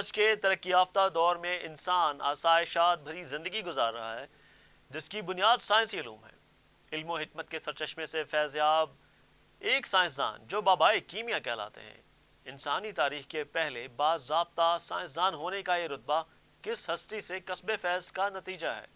آج کے ترقی یافتہ دور میں انسان آسائشات بھری زندگی گزار رہا ہے جس کی بنیاد سائنسی علوم ہے۔ علم و حکمت کے سرچشمے سے فیض یاب ایک سائنسدان جو بابائے کیمیا کہلاتے ہیں۔ انسانی تاریخ کے پہلے باضابطہ سائنسدان ہونے کا یہ رتبہ کس ہستی سے کسب فیض کا نتیجہ ہے،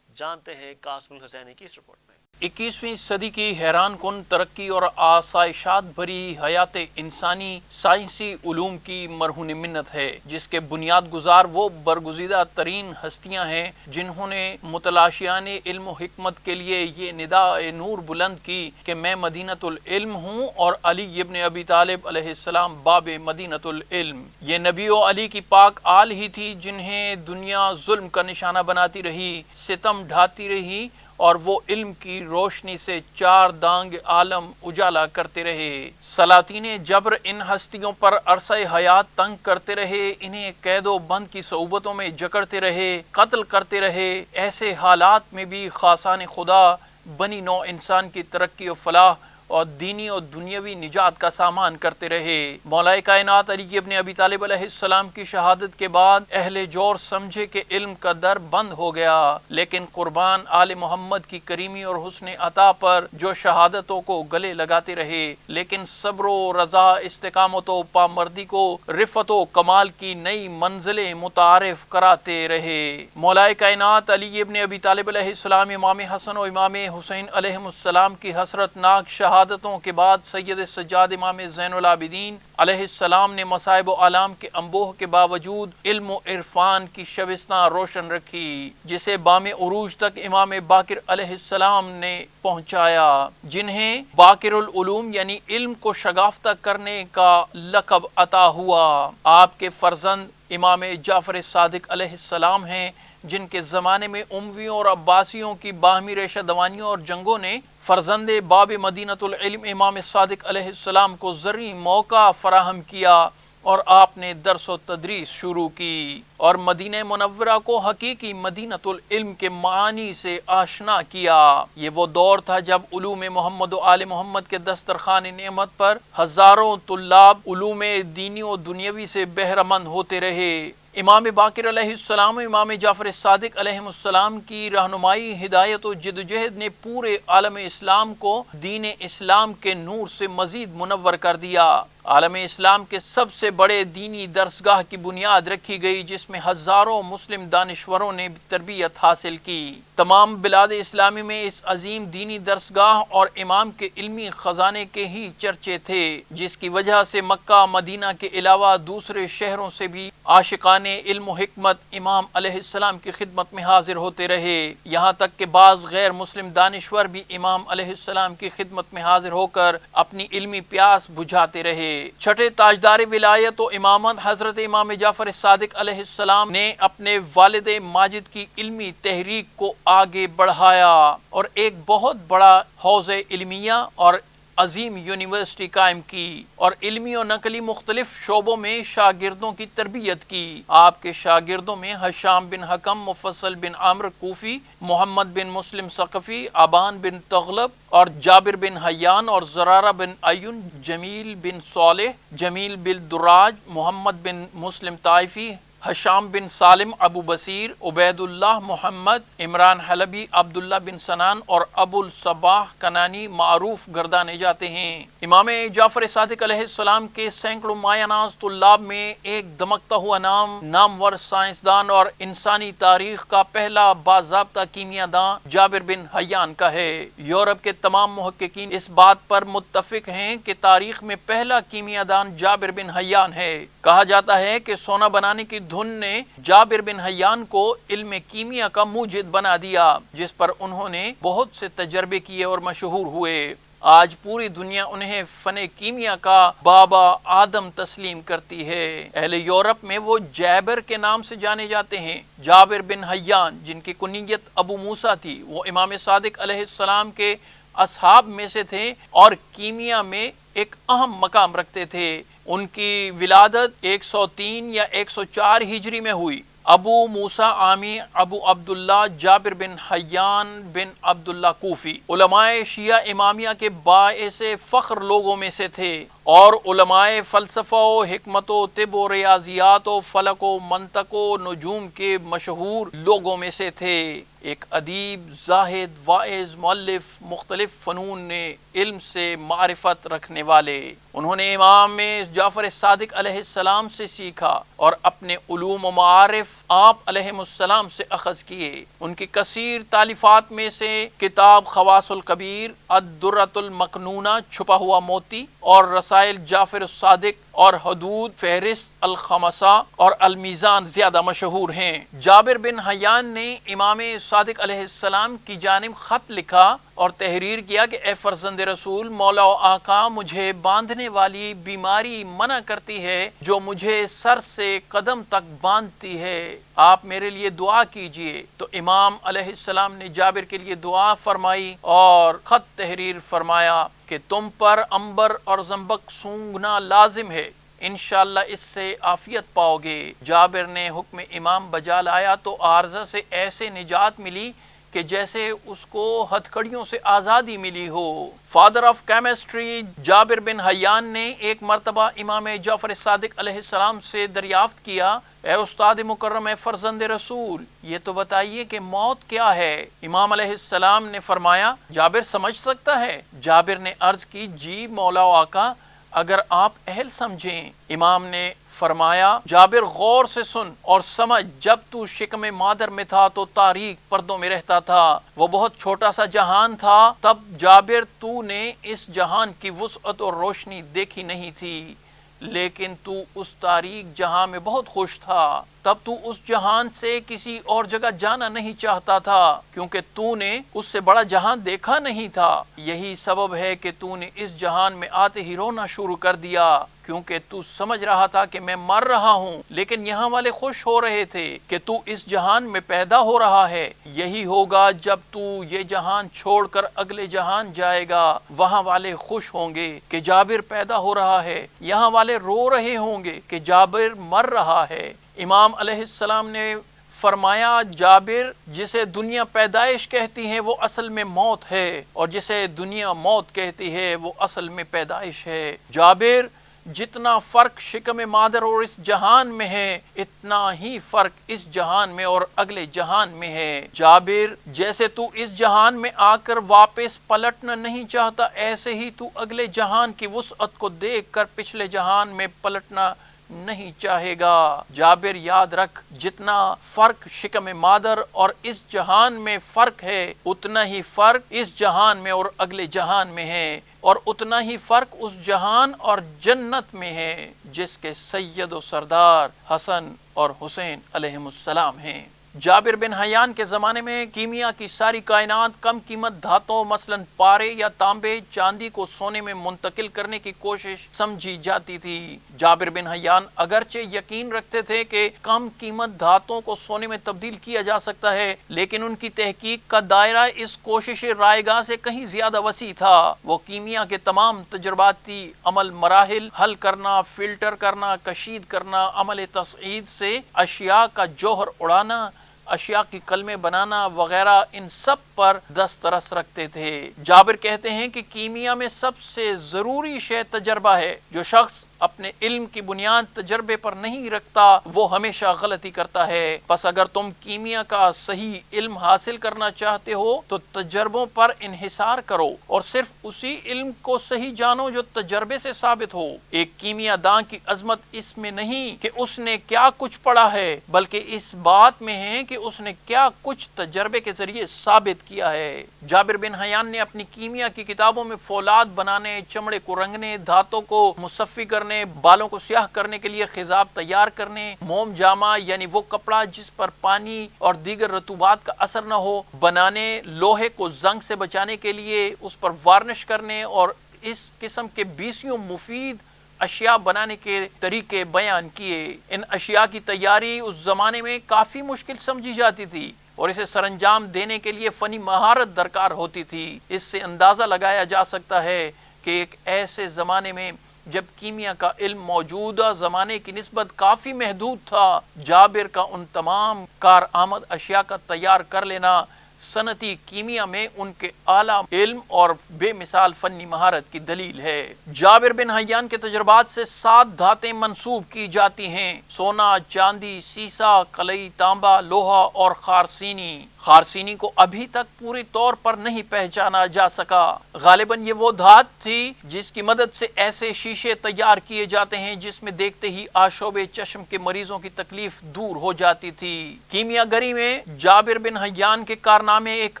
جانتے ہیں قاسم الحسینی کی اس رپورٹ میں۔ 21ویں صدی کی حیران کن ترقی اور آسائشات بھری حیات انسانی سائنسی علوم کی مرہون منت ہے، جس کے بنیاد گزار وہ برگزیدہ ترین ہستیاں ہیں جنہوں نے متلاشیان علم و حکمت کے لیے یہ نداء نور بلند کی کہ میں مدینۃ العلم ہوں اور علی ابن ابی طالب علیہ السلام باب مدینۃ العلم۔ یہ نبی و علی کی پاک آل ہی تھی جنہیں دنیا ظلم کا نشانہ بناتی رہی، ستم ڈھاتی رہی، اور وہ علم کی روشنی سے چار دانگ عالم اجالا کرتے رہے۔ سلاطین جبر ان ہستیوں پر عرصہ حیات تنگ کرتے رہے، انہیں قید و بند کی صعوبتوں میں جکڑتے رہے، قتل کرتے رہے۔ ایسے حالات میں بھی خاصان خدا بنی نوع انسان کی ترقی و فلاح اور دینی اور دنیاوی نجات کا سامان کرتے رہے۔ مولا کائنات علی ابن ابی طالب علیہ السلام کی شہادت کے بعد اہل جور سمجھے کہ علم کا در بند ہو گیا، لیکن قربان آل محمد کی کریمی اور حسن عطا پر جو شہادتوں کو گلے لگاتے رہے، لیکن صبر و رضا، استقامت و پامردی کو رفت و کمال کی نئی منزلیں متعارف کراتے رہے۔ مولا کائنات علی ابن ابی طالب علیہ السلام، امام حسن و امام حسین علیہ السلام کی حسرت ناک شہادتوں کے بعد سید سجاد امام زین العابدین علیہ السلام نے مصائب و آلام کے انبوہ کے باوجود علم و عرفان کی شبستہ روشن رکھی، جسے بام عروج تک امام باقر علیہ السلام نے پہنچایا، جنہیں باقر العلوم یعنی علم کو شگافتہ کرنے کا لقب عطا ہوا۔ آپ کے فرزند امام جعفر صادق علیہ السلام ہیں، جن کے زمانے میں امویوں اور عباسیوں کی باہمی ریشہ دوانیوں اور جنگوں نے فرزند باب مدینۃ العلم امام صادق علیہ السلام کو زرعی موقع فراہم کیا اور آپ نے درس و تدریس شروع کی اور مدینہ منورہ کو حقیقی مدینۃ العلم کے معانی سے آشنا کیا۔ یہ وہ دور تھا جب علوم محمد و آل محمد کے دسترخوان نعمت پر ہزاروں طلاب علوم دینی و دنیاوی سے بہرہ مند ہوتے رہے۔ امام باقر علیہ السلام و امام جعفر صادق علیہ السلام کی رہنمائی، ہدایت و جدوجہد نے پورے عالم اسلام کو دین اسلام کے نور سے مزید منور کر دیا۔ عالم اسلام کے سب سے بڑے دینی درسگاہ کی بنیاد رکھی گئی، جس میں ہزاروں مسلم دانشوروں نے تربیت حاصل کی۔ تمام بلاد اسلامی میں اس عظیم دینی درسگاہ اور امام کے علمی خزانے کے ہی چرچے تھے، جس کی وجہ سے مکہ مدینہ کے علاوہ دوسرے شہروں سے بھی عاشقان علم و حکمت امام علیہ السلام کی خدمت میں حاضر ہوتے رہے، یہاں تک کہ بعض غیر مسلم دانشور بھی امام علیہ السلام کی خدمت میں حاضر ہو کر اپنی علمی پیاس بجھاتے رہے۔ چھٹے تاجدار ولایت و امامت حضرت امام جعفر صادق علیہ السلام نے اپنے والد ماجد کی علمی تحریک کو آگے بڑھایا اور ایک بہت بڑا حوض علمیہ اور عظیم یونیورسٹی قائم کی اور علمی و نقلی مختلف شعبوں میں شاگردوں کی تربیت کی۔ آپ کے شاگردوں میں حشام بن حکم، مفصل بن عمرو کوفی، محمد بن مسلم ثقفی، ابان بن تغلب اور جابر بن حیان اور زرارہ بن عیون، جمیل بن صالح، جمیل بن دراج، محمد بن مسلم طائفی، حشام بن سالم، ابو بصیر، عبید اللہ محمد، عمران حلبی، عبداللہ بن سنان اور ابو الصباح کنانی معروف گردانے جاتے ہیں۔ امام جعفر صادق علیہ السلام کے سینکڑوں مایہ ناز طلاب میں ایک دمکتا ہوا نام نامور سائنسدان اور انسانی تاریخ کا پہلا باضابطہ کیمیا داں جابر بن حیان کا ہے۔ یورپ کے تمام محققین اس بات پر متفق ہیں کہ تاریخ میں پہلا کیمیا دان جابر بن حیان ہے۔ کہا جاتا ہے کہ سونا بنانے کی دھن نے جابر بن حیان کو علم کیمیا کا موجد بنا دیا، جس پر انہوں نے بہت سے تجربے کیے اور مشہور ہوئے۔ آج پوری دنیا انہیں فن کیمیا کا بابا آدم تسلیم کرتی ہے۔ اہل یورپ میں وہ جابر کے نام سے جانے جاتے ہیں۔ جابر بن حیان، جن کی کنیت ابو موسیٰ تھی، وہ امام صادق علیہ السلام کے اصحاب میں سے تھے اور کیمیا میں ایک اہم مقام رکھتے تھے۔ ان کی ولادت 103 یا 104 ہجری میں ہوئی۔ ابو موسیٰ عامی ابو عبداللہ جابر بن حیان بن عبداللہ کوفی علماء شیعہ امامیہ کے باعث فخر لوگوں میں سے تھے اور علماء فلسفہ و حکمت و طب و ریاضیات و فلک و منطق و نجوم کے مشہور لوگوں میں سے تھے۔ ایک ادیب، زاہد، واعظ، مؤلف، مختلف فنون نے علم سے معرفت رکھنے والے، انہوں نے امام جعفر صادق علیہ السلام سے سیکھا اور اپنے علوم و معارف آپ علیہ السلام سے اخذ کیے۔ ان کی کثیر تالیفات میں سے کتاب خواص الکبیر، الدرۃ المکنونہ چھپا ہوا موتی، اور رسائل جعفر الصادق اور حدود، فہرست، الخمسہ اور المیزان زیادہ مشہور ہیں۔ جابر بن حیان نے امام صادق علیہ السلام کی جانب خط لکھا اور تحریر کیا کہ اے فرزند رسول، مولا و آقا مجھے باندھنے والی بیماری منع کرتی ہے جو مجھے سر سے قدم تک باندھتی ہے، آپ میرے لیے دعا کیجئے۔ تو امام علیہ السلام نے جابر کے لیے دعا فرمائی اور خط تحریر فرمایا کہ تم پر عنبر اور زنبق سونگھنا لازم ہے، انشاءاللہ اس سے عافیت پاؤ گے۔ جابر نے حکم امام بجا لایا تو عارضہ سے ایسے نجات ملی کہ جیسے اس کو ہتھکڑیوں سے آزادی ملی ہو۔ فادر آف کیمسٹری جابر بن حیان نے ایک مرتبہ امام جعفر صادق علیہ السلام سے دریافت کیا، اے استاد مکرم، اے فرزند رسول، یہ تو بتائیے کہ موت کیا ہے؟ امام علیہ السلام نے فرمایا، جابر سمجھ سکتا ہے؟ جابر نے عرض کی، جی مولا و آقا، اگر آپ اہل سمجھیں۔ امام نے فرمایا، جابر غور سے سن اور سمجھ، جب تو شکم مادر میں تھا تو تاریک پردوں میں رہتا تھا، وہ بہت چھوٹا سا جہان تھا، تب جابر تو نے اس جہان کی وسعت اور روشنی دیکھی نہیں تھی، لیکن تو اس تاریک جہاں میں بہت خوش تھا، تب تو اس جہان سے کسی اور جگہ جانا نہیں چاہتا تھا کیونکہ تو نے اس سے بڑا جہان دیکھا نہیں تھا، یہی سبب ہے کہ تو نے اس جہان میں آتے ہی رونا شروع کر دیا، کیونکہ تو سمجھ رہا تھا کہ میں مر رہا ہوں، لیکن یہاں والے خوش ہو رہے تھے کہ تو اس جہان میں پیدا ہو رہا ہے۔ یہی ہوگا جب تو یہ جہان چھوڑ کر اگلے جہان جائے گا، وہاں والے خوش ہوں گے کہ جابر پیدا ہو رہا ہے، یہاں والے رو رہے ہوں گے کہ جابر مر رہا ہے۔ امام علیہ السلام نے فرمایا، جابر، جسے دنیا پیدائش کہتی ہے وہ اصل میں موت ہے، اور جسے دنیا موت کہتی ہے وہ اصل میں پیدائش ہے۔ جابر، جتنا فرق شکم مادر اور اس جہان میں ہے، اتنا ہی فرق اس جہان میں اور اگلے جہان میں ہے۔ جابر، جیسے تو اس جہان میں آ کر واپس پلٹنا نہیں چاہتا، ایسے ہی تو اگلے جہان کی وسعت کو دیکھ کر پچھلے جہان میں پلٹنا نہیں چاہے گا۔ جابر، یاد رکھ، جتنا فرق شکم مادر اور اس جہان میں فرق ہے، اتنا ہی فرق اس جہان میں اور اگلے جہان میں ہے، اور اتنا ہی فرق اس جہان اور جنت میں ہے جس کے سید و سردار حسن اور حسین علیہم السلام ہیں۔ جابر بن حیان کے زمانے میں کیمیا کی ساری کائنات کم قیمت دھاتوں مثلاً پارے یا تانبے، چاندی کو سونے میں منتقل کرنے کی کوشش سمجھی جاتی تھی۔ جابر بن حیان اگرچہ یقین رکھتے تھے کہ کم قیمت دھاتوں کو سونے میں تبدیل کیا جا سکتا ہے، لیکن ان کی تحقیق کا دائرہ اس کوشش رائگاں سے کہیں زیادہ وسیع تھا۔ وہ کیمیا کے تمام تجرباتی عمل مراحل حل کرنا، فلٹر کرنا، کشید کرنا، عمل تصعید سے اشیاء کا جوہر اڑانا، اشیاء کی قلمیں بنانا وغیرہ، ان سب پر دسترس رکھتے تھے۔ جابر کہتے ہیں کہ کیمیا میں سب سے ضروری شے تجربہ ہے۔ جو شخص اپنے علم کی بنیاد تجربے پر نہیں رکھتا وہ ہمیشہ غلطی کرتا ہے۔ پس اگر تم کیمیا کا صحیح علم حاصل کرنا چاہتے ہو تو تجربوں پر انحصار کرو اور صرف اسی علم کو صحیح جانو جو تجربے سے ثابت ہو۔ ایک کیمیا داں کی عظمت اس میں نہیں کہ اس نے کیا کچھ پڑھا ہے، بلکہ اس بات میں ہے کہ اس نے کیا کچھ تجربے کے ذریعے ثابت کیا ہے۔ جابر بن حیان نے اپنی کیمیا کی کتابوں میں فولاد بنانے، چمڑے کو رنگنے، دھاتوں کو مصفی کرنے، بالوں کو سیاہ کرنے کے لیے خضاب تیار کرنے، موم جامہ یعنی وہ کپڑا جس پر پانی اور دیگر رطوبات کا اثر نہ ہو بنانے، لوہے کو زنگ سے بچانے کے لیے اس پر وارنش کرنے، اور اس قسم کے 20 مفید اشیاء بنانے کے طریقے بیان کیے۔ ان اشیاء کی تیاری اس زمانے میں کافی مشکل سمجھی جاتی تھی اور اسے سر انجام دینے کے لیے فنی مہارت درکار ہوتی تھی۔ اس سے اندازہ لگایا جا سکتا ہے کہ ایک ایسے زمانے میں جب کیمیا کا علم موجودہ زمانے کی نسبت کافی محدود تھا، جابر کا ان تمام کارآمد اشیاء کا تیار کر لینا صنعتی کیمیا میں ان کے اعلیٰ علم اور بے مثال فنی مہارت کی دلیل ہے۔ جابر بن حیان کے تجربات سے 7 دھاتیں منسوب کی جاتی ہیں: سونا، چاندی، سیسا، کلئی، تانبا، لوہا اور خارسینی۔ خارسینی کو ابھی تک پوری طور پر نہیں پہچانا جا سکا۔ غالباً یہ وہ دھات تھی جس کی مدد سے ایسے شیشے تیار کیے جاتے ہیں جس میں دیکھتے ہی آشوب چشم کے مریضوں کی تکلیف دور ہو جاتی تھی۔ کیمیا گری میں جابر بن حیان کے کارنامے ایک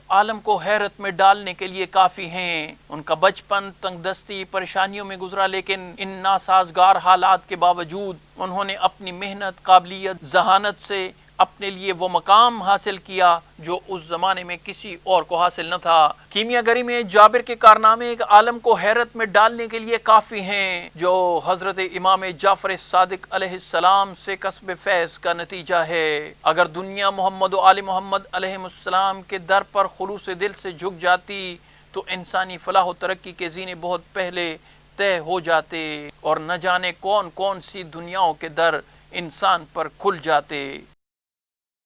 عالم کو حیرت میں ڈالنے کے لیے کافی ہیں۔ ان کا بچپن تنگ دستی پریشانیوں میں گزرا، لیکن ان ناسازگار حالات کے باوجود انہوں نے اپنی محنت، قابلیت، ذہانت سے اپنے لیے وہ مقام حاصل کیا جو اس زمانے میں کسی اور کو حاصل نہ تھا۔ کیمیا گری میں جابر کے کارنامے ایک عالم کو حیرت میں ڈالنے کے لیے کافی ہیں، جو حضرت امام جعفر صادق علیہ السلام سے کسب فیض کا نتیجہ ہے۔ اگر دنیا محمد و آل محمد علیہ السلام کے در پر خلوص دل سے جھک جاتی تو انسانی فلاح و ترقی کے زینے بہت پہلے طے ہو جاتے اور نہ جانے کون کون سی دنیاؤں کے در انسان پر کھل جاتے۔